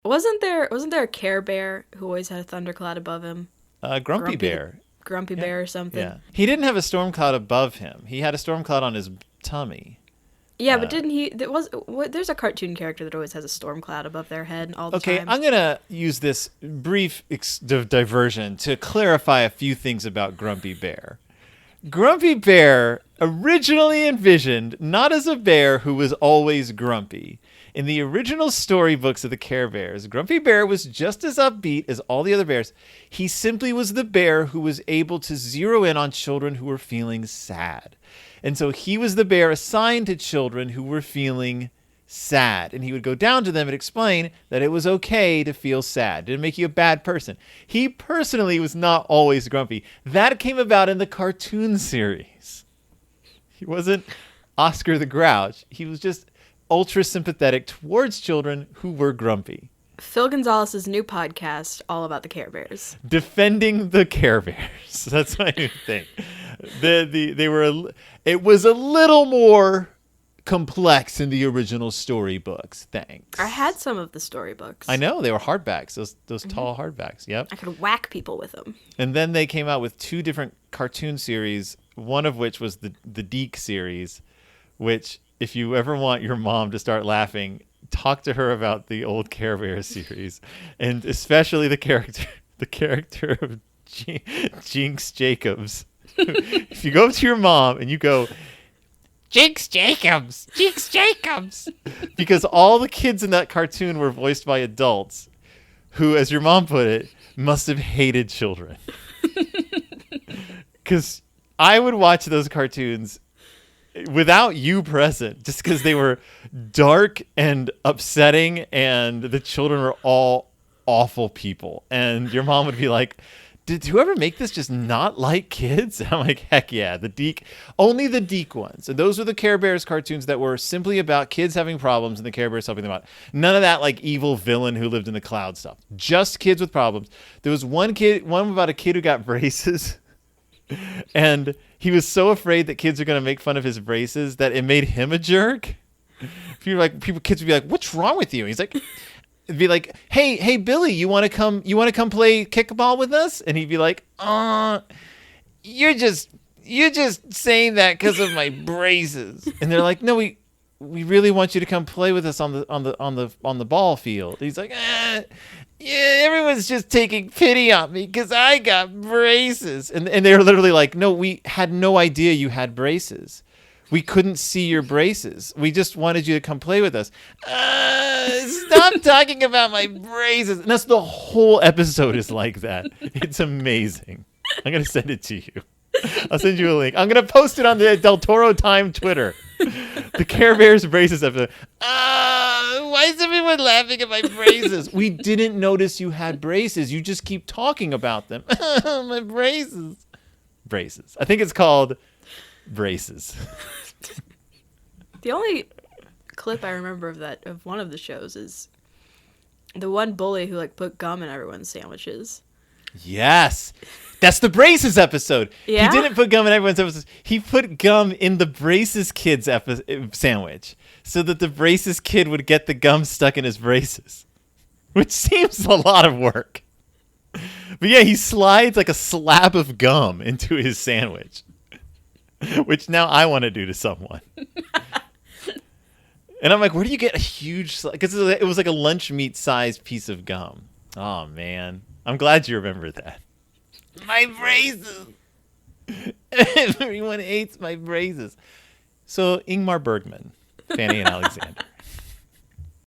Wasn't there a Care Bear who always had a thundercloud above him? Grumpy Bear. Grumpy Yeah. Bear or something. Yeah. He didn't have a storm cloud above him. He had a storm cloud on his tummy. Yeah, but didn't he? There's a cartoon character that always has a storm cloud above their head all the Okay, time. I'm going to use this brief diversion to clarify a few things about Grumpy Bear. Grumpy Bear originally envisioned not as a bear who was always grumpy. In the original storybooks of the Care Bears, Grumpy Bear was just as upbeat as all the other bears. He simply was the bear who was able to zero in on children who were feeling sad. And so he was the bear assigned to children who were feeling sad. And he would go down to them and explain that it was okay to feel sad. It didn't make you a bad person. He personally was not always grumpy. That came about in the cartoon series. He wasn't Oscar the Grouch. He was just ultra sympathetic towards children who were grumpy. Phil Gonzalez's new podcast, all about the Care Bears. Defending the Care Bears. That's my new thing. It was a little more complex in the original storybooks. Thanks. I had some of the storybooks. I know they were hardbacks. Those tall hardbacks. Yep. I could whack people with them. And then they came out with two different cartoon series. One of which was the Deke series, which if you ever want your mom to start laughing, talk to her about the old Care Bears series, and especially the character of Jinx Jacobs. If you go up to your mom and you go, Jinx Jacobs, because all the kids in that cartoon were voiced by adults who, as your mom put it, must have hated children. Because I would watch those cartoons without you present, just because they were dark and upsetting, and the children were all awful people. And your mom would be like, did whoever make this just not like kids? I'm like, heck yeah, only the Deke ones. And those were the Care Bears cartoons that were simply about kids having problems and the Care Bears helping them out. None of that like evil villain who lived in the cloud stuff. Just kids with problems. There was one about a kid who got braces. And he was so afraid that kids are going to make fun of his braces that it made him a jerk. Kids would be like, "What's wrong with you?" And he's like, "It'd be like, hey, Billy, you want to come play kickball with us?" And he'd be like, you're just saying that because of my braces." And they're like, "No, we really want you to come play with us on the ball field." And he's like, yeah, everyone's just taking pity on me because I got braces. And they were literally like, "No, we had no idea you had braces. We couldn't see your braces. We just wanted you to come play with us." Stop talking about my braces. And that's the whole episode is like that. It's amazing. I'm going to send it to you. I'll send you a link. I'm going to post it on the Del Toro Time Twitter. The Care Bears braces episode. Why is everyone laughing at my braces? We didn't notice you had braces. You just keep talking about them. My braces. Braces. I think it's called braces. The only clip I remember of one of the shows is the one bully who like put gum in everyone's sandwiches. Yes. That's the braces episode. Yeah? He didn't put gum in everyone's episode. He put gum in the braces kid's sandwich so that the braces kid would get the gum stuck in his braces, which seems a lot of work. But yeah, he slides like a slab of gum into his sandwich, which now I want to do to someone. And I'm like, where do you get a huge... Because it was like a lunch meat sized piece of gum. Oh, man. I'm glad you remember that. My braces. Everyone hates my braces. So Ingmar Bergman, Fanny and Alexander.